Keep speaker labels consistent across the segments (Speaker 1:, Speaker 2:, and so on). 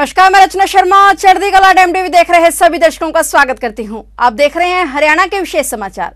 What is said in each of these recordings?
Speaker 1: नमस्कार, मैं रचना शर्मा। चढ़ती कला डेम टीवी देख रहे सभी दर्शकों का स्वागत करती हूं। आप देख रहे हैं हरियाणा के विशेष समाचार।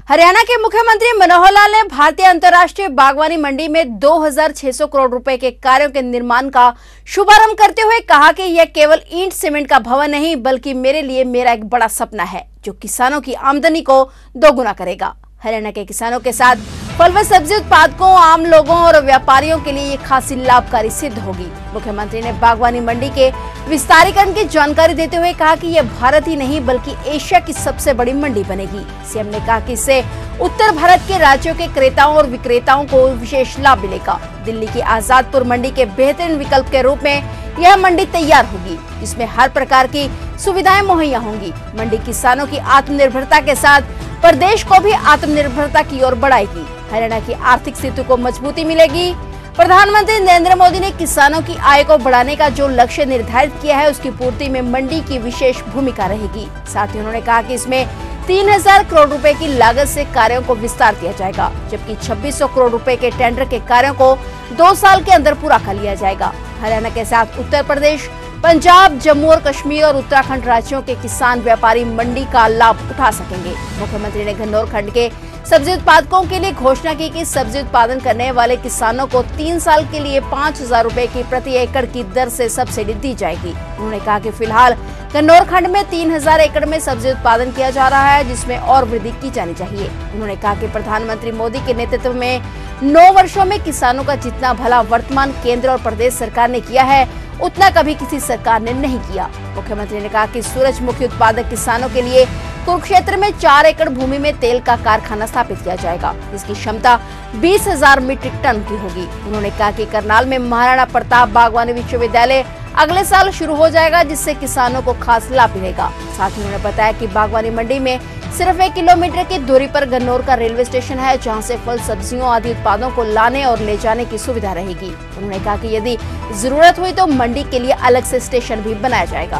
Speaker 1: हरियाणा के मुख्यमंत्री मनोहर लाल ने भारतीय अंतर्राष्ट्रीय बागवानी मंडी में 2600 करोड़ रुपए के कार्यों के निर्माण का शुभारंभ करते हुए कहा कि यह केवल ईंट सीमेंट का भवन नहीं बल्कि मेरे लिए मेरा एक बड़ा सपना है जो किसानों की आमदनी को दोगुना करेगा। हरियाणा के किसानों के साथ फल व सब्जी उत्पादकों, आम लोगों और व्यापारियों के लिए ये खासी लाभकारी सिद्ध होगी। मुख्यमंत्री ने बागवानी मंडी के विस्तारीकरण की जानकारी देते हुए कहा कि यह भारत ही नहीं बल्कि एशिया की सबसे बड़ी मंडी बनेगी। सीएम ने कहा कि इससे उत्तर भारत के राज्यों के क्रेताओं और विक्रेताओं को विशेष लाभ मिलेगा। दिल्ली की आजादपुर मंडी के बेहतरीन विकल्प के रूप में यह मंडी तैयार होगी, जिसमें हर प्रकार की सुविधाएं मुहैया होंगी। मंडी किसानों की आत्मनिर्भरता के साथ प्रदेश को भी आत्मनिर्भरता की ओर बढ़ाएगी। हरियाणा की आर्थिक स्थिति को मजबूती मिलेगी। प्रधानमंत्री नरेंद्र मोदी ने किसानों की आय को बढ़ाने का जो लक्ष्य निर्धारित किया है उसकी पूर्ति में मंडी की विशेष भूमिका रहेगी। साथ ही उन्होंने कहा कि इसमें 3000 करोड़ रुपए की लागत से कार्यों को विस्तार दिया जाएगा, जबकि 2600 करोड़ रुपए के टेंडर के कार्यों को 2 साल के अंदर पूरा कर लिया जाएगा। हरियाणा के साथ उत्तर प्रदेश, पंजाब, जम्मू और कश्मीर और उत्तराखंड राज्यों के किसान व्यापारी मंडी का लाभ उठा सकेंगे। मुख्यमंत्री ने गन्नौर खंड के सब्जी उत्पादकों के लिए घोषणा की कि सब्जी उत्पादन करने वाले किसानों को 3 साल के लिए 5000 रुपए की प्रति एकड़ की दर से सब्सिडी दी जाएगी। उन्होंने कहा कि फिलहाल गन्नौर खंड में 3000 एकड़ में सब्जी उत्पादन किया जा रहा है, जिसमें और वृद्धि की जानी चाहिए। उन्होंने कहा कि प्रधानमंत्री मोदी के नेतृत्व में 9 वर्षों में किसानों का जितना भला वर्तमान केंद्र और प्रदेश सरकार ने किया है उतना कभी किसी सरकार ने नहीं किया। मुख्यमंत्री ने कहा कि सूरजमुखी उत्पादक किसानों के लिए कुरुक्षेत्र में 4 एकड़ भूमि में तेल का कारखाना स्थापित किया जाएगा, जिसकी क्षमता 20,000 मीट्रिक टन की होगी। उन्होंने कहा कि करनाल में महाराणा प्रताप बागवानी विश्वविद्यालय अगले साल शुरू हो जाएगा, जिससे किसानों को खास लाभ मिलेगा। साथ ही उन्होंने बताया कि बागवानी मंडी में सिर्फ 1 किलोमीटर की दूरी पर गन्नौर का रेलवे स्टेशन है, जहां से फल, सब्जियों आदि उत्पादों को लाने और ले जाने की सुविधा रहेगी। उन्होंने कहा कि यदि जरूरत हुई तो मंडी के लिए अलग से स्टेशन भी बनाया जाएगा।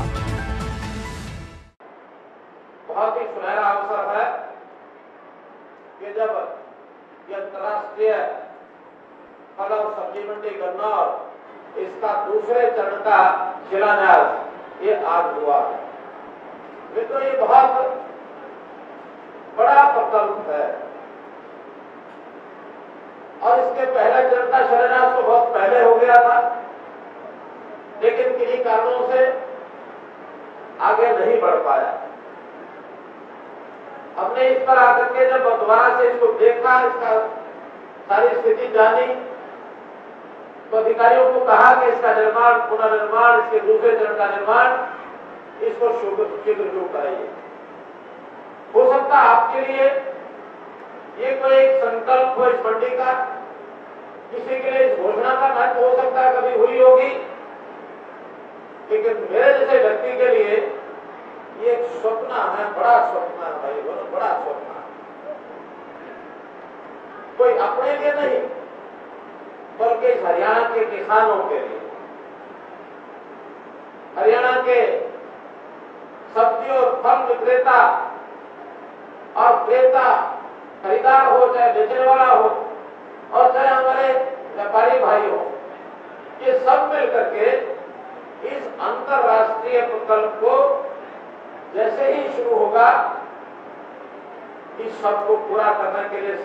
Speaker 2: बहुत ही सुनहरा अवसर है कि जब ये अंतर्राष्ट्रीय फल और सब्जी मंडी गन्नौर इसका दूसरे चरण का शिलान्यास ये आज हुआ है। मित्रों, ये बहुत बड़ा प्रकल्प है और इसके पहले चरण का शिलान्यास तो बहुत पहले हो गया था, लेकिन किन्हीं कारणों से आगे नहीं बढ़ पाया। हमने इस पर आकर के जब दोबारा से इसको देखा, इसका सारी स्थिति जानी, तो अधिकारियों को कहा कि इसका निर्माण, पुनर्निर्माण, इसके दूसरे चरण का निर्माण, इसको शीघ्र शुरू कराइए। हो सकता आपके लिए ये कोई एक संकल्प हो इस मंडी का, किसी के लिए इस घोषणा का महत्व हो सकता है कभी हुई होगी, लेकिन मेरे जैसे व्यक्ति के लिए ये एक सपना है, बड़ा सपना है भाई, बड़ा सपना। कोई अपने लिए नहीं बल्कि इस हरियाणा के किसानों के लिए, हरियाणा के सब्जी और फल विक्रेता और क्रेता, खरीदार हो चाहे बेचने वाला हो और चाहे हमारे व्यापारी भाई हो, ये सब मिलकर के इस अंतर्राष्ट्रीय प्रकल्प को जैसे ही शुरू होगा, इस सब को पूरा करने के लिए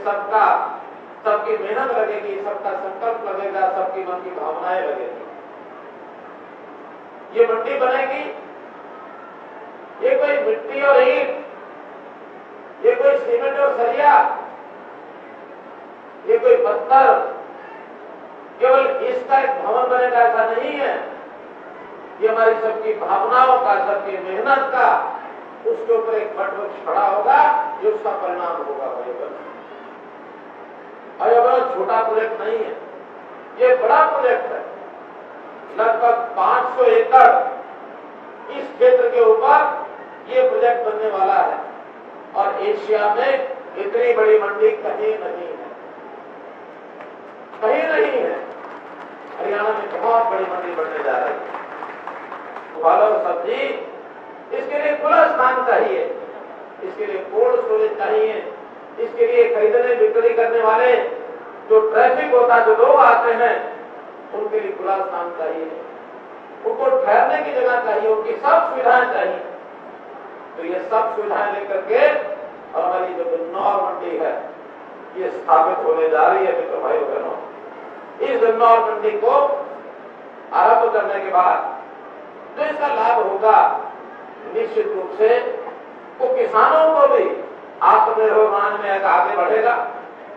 Speaker 2: सबकी मेहनत लगेगी, सबका संकल्प लगेगा, सबकी मन की भावनाएं लगेगी। ये मंडी बनेगी, ये कोई मिट्टी और ईंट, ये कोई सीमेंट और सरिया, ये कोई पत्थर, केवल इसका एक भवन बनेगा ऐसा नहीं है। ये हमारी सबकी भावनाओं का, सबकी मेहनत का, उसके ऊपर एक वट खड़ा होगा, ये उसका परिणाम होगा भाई बस। और ये बड़ा छोटा प्रोजेक्ट नहीं है, ये बड़ा प्रोजेक्ट है। लगभग 500 एकड़ इस क्षेत्र के ऊपर ये प्रोजेक्ट बनने वाला है और एशिया में इतनी बड़ी मंडी कहीं नहीं है, कहीं नहीं है। हरियाणा में बहुत बड़ी मंडी बनने जा रही है। फल और सब्जी, इसके लिए खुला स्थान चाहिए, इसके लिए कोल्ड स्टोरेज चाहिए, इसके लिए खरीदने बिक्री करने वाले जो ट्रैफिक होता है, जो लोग आते हैं, उनके लिए खुला स्थान चाहिए, उनको ठहरने की जगह चाहिए, उनकी सब सुविधाएं चाहिए। तो ये सब सुविधाएं लेकर के और हमारी जो गन्नौर मंडी है ये स्थापित होने जा रही है। मित्र भाइयों बहनों, इस गन्नौर मंडी को आरंभ करने के बाद जो इसका लाभ होगा, निश्चित रूप से वो किसानों को भी आत्मनिर्भर बनाने में आगे बढ़ेगा,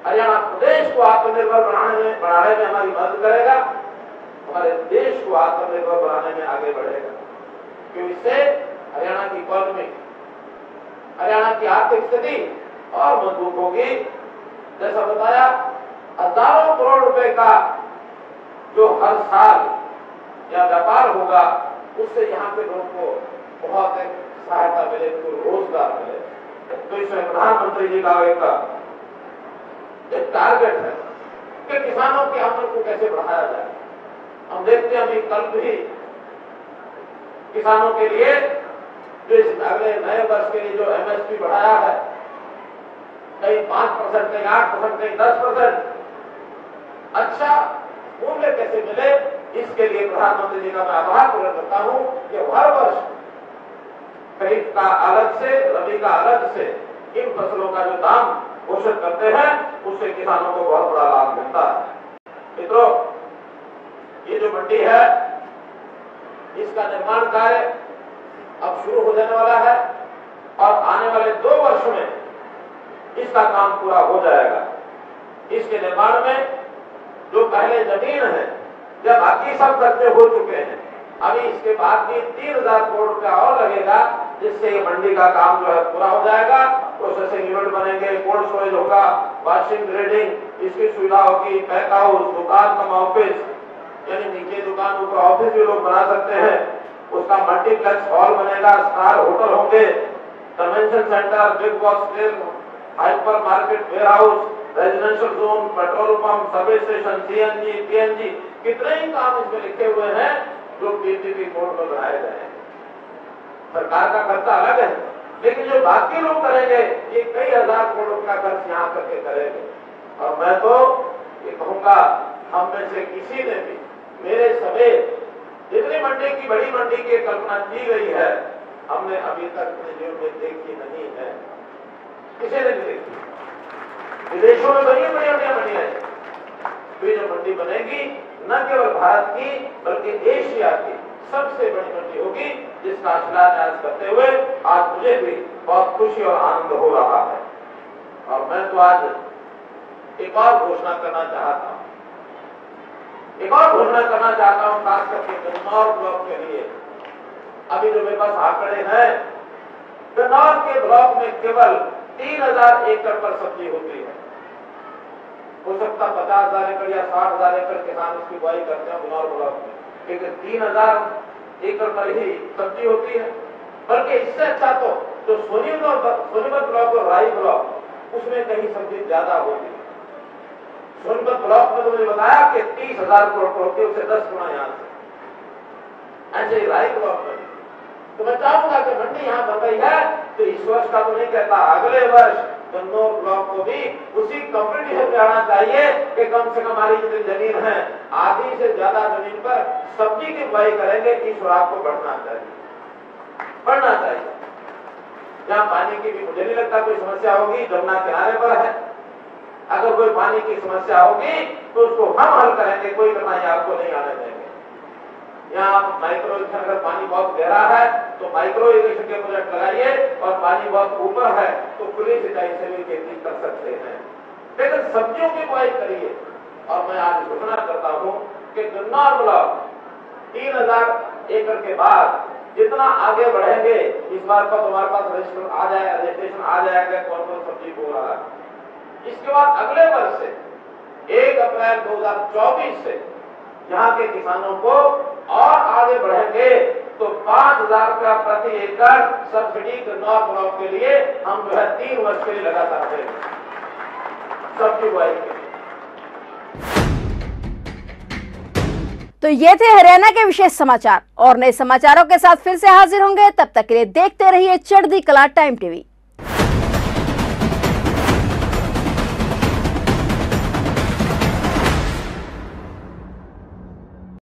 Speaker 2: हरियाणा प्रदेश को आत्मनिर्भर बनाने में हमारी मदद करेगा, हमारे देश को आत्मनिर्भर बनाने में आगे बढ़ेगा। क्योंकि इससे हरियाणा की इकोनॉमी, हरियाणा की आर्थिक स्थिति और मजबूत होगी। जैसा बताया, हजारों करोड़ रुपए का जो हर साल या व्यापार होगा, उससे यहाँ के लोगों को बहुत एक सहायता मिले, रोजगार मिले। तो इसमें प्रधानमंत्री जी का एक टारगेट है कि किसानों की आमदनी को कैसे बढ़ाया जाए। हम देखते हैं अभी कल भी किसानों के लिए जो इस अगले नए वर्ष के लिए जो एमएसपी बढ़ाया है, कहीं 5%, कहीं 8%, कहीं 10%, अच्छा मूल्य कैसे मिले, इसके लिए प्रधानमंत्री जी का मैं आभार प्रकट करता हूं कि हर वर्ष खरीफ का अलग से, रबी का अलग से इन फसलों का जो दाम घोषित करते हैं, उससे किसानों को बहुत बड़ा लाभ मिलता है। मित्रों, ये जो मंडी है इसका निर्माण कार्य अब शुरू हो जाने वाला है और आने वाले 2 वर्ष में इसका काम पूरा हो जाएगा। इसके निर्माण में जो पहले जमीन है या बाकी सब खर्चे हो चुके हैं, अभी इसके बाद भी 3000 करोड़ रुपया और लगेगा, जिससे ये मंडी का काम जो है पूरा हो जाएगा। प्रोसेसिंग यूनिट बनेंगे, कोल्ड स्टोरेज होगा, वॉशिंग ग्रेडिंग इसकी सुविधा होगी, पैक हाउस, दुकान कम ऑफिस, यानी नीचे दुकान ऊपर ऑफिस भी लोग बना सकते हैं, उसका मल्टीप्लेक्स हॉल बनेगा, स्टार होटल होंगे, convention centre, big box train, hypermarket, warehouse, residential zone, petrol pump, service station, CNG, PNG, कितने ही काम इसमें लिखे हुए हैं जो पीपीपी कोड में बनाए गए हैं। सरकार का खर्चा अलग है, लेकिन जो बाकी लोग करेंगे ये कई हजार करोड़ का खर्च यहाँ करके करेंगे। और मैं तो ये कहूंगा, हम में से किसी ने भी मेरे समेत जितनी मंडी की, बड़ी मंडी की कल्पना की गई है, हमने अभी तक अपने जीवन में देखी नहीं है, किसी ने भी देखी। विदेशों में बड़ी बड़ी मंडियां है, तो ये जो मंडी बनेगी न केवल भारत की बल्कि एशिया की सबसे बड़ी मंडी होगी, जिसका शिलान्यास करते हुए आज मुझे भी बहुत खुशी और आनंद हो रहा है। और मैं तो आज एक और घोषणा करना चाहता हूं, खास करके गन्नौर ब्लॉक के लिए। अभी जो मेरे पास आंकड़े हैं, गन्नौर के ब्लॉक में केवल 3000 एकड़ पर सब्जी होती है। हो सकता 50,000 एकड़ या 60,000 एकड़ किसान इसकी बुआई करते हैं गन्नौर ब्लॉक में, लेकिन 3000 एकड़ पर ही सब्जी होती है। बल्कि इससे अच्छा तो जो सोनीपत ब्लॉक और राई ब्लॉक, उसमें कहीं सब्जी ज्यादा होती है। सोनीपत ब्लॉक में तो मुझे बताया कि 30,000 करोड़ होती है, उससे 10 गुना यहाँ से। ऐसे ही राई ब्लॉक में तो मैं चाहूंगा कि मंडी यहाँ बन गई है तो इस वर्ष का तो नहीं कहता, अगले वर्ष गन्नौर ब्लॉक को भी उसी कंपटीशन में आना चाहिए कि कम से कम हमारी जितनी जमीन है, आधी से ज्यादा जमीन पर सब्जी की बुआई करेंगे। इस सुराग को बढ़ना चाहिए। जहाँ पानी की भी मुझे नहीं लगता कोई समस्या होगी, जमुना किनारे पर है। अगर कोई पानी की समस्या होगी तो उसको हम हल करेंगे, कोई कठिनाई आपको नहीं आने देंगे। यहाँ माइक्रो इरिगेशन, अगर पानी बहुत गहरा है तो माइक्रो इरिगेशन के प्रोजेक्ट लगाइए, और पानी बहुत ऊपर है तो खुली सिंचाई से भी खेती कर सकते हैं। लेकिन सब्जियों की बुआई करिए। और मैं आज घोषणा करता हूँ कि गन्नौर ब्लॉक 3000 एकड़ के बाद जितना आगे बढ़ेंगे, इस बार का तुम्हारे पास रजिस्ट्रेशन आ जाएगा कौन कौन सब्जी बो रहा है। इसके बाद अगले वर्ष से 1 अप्रैल 2024 से यहाँ के किसानों को और आगे बढ़ेंगे तो 5,000 रुपया प्रति एकड़ सब्सिडी गन्नौर ब्लॉक के लिए हम जो है 3 वर्ष के लिए लगा सकते हैं सब्जी बुआई के लिए।
Speaker 1: तो ये थे हरियाणा के विशेष समाचार, और नए समाचारों के साथ फिर से हाजिर होंगे। तब तक के लिए देखते रहिए चढ़ती कला टाइम टीवी।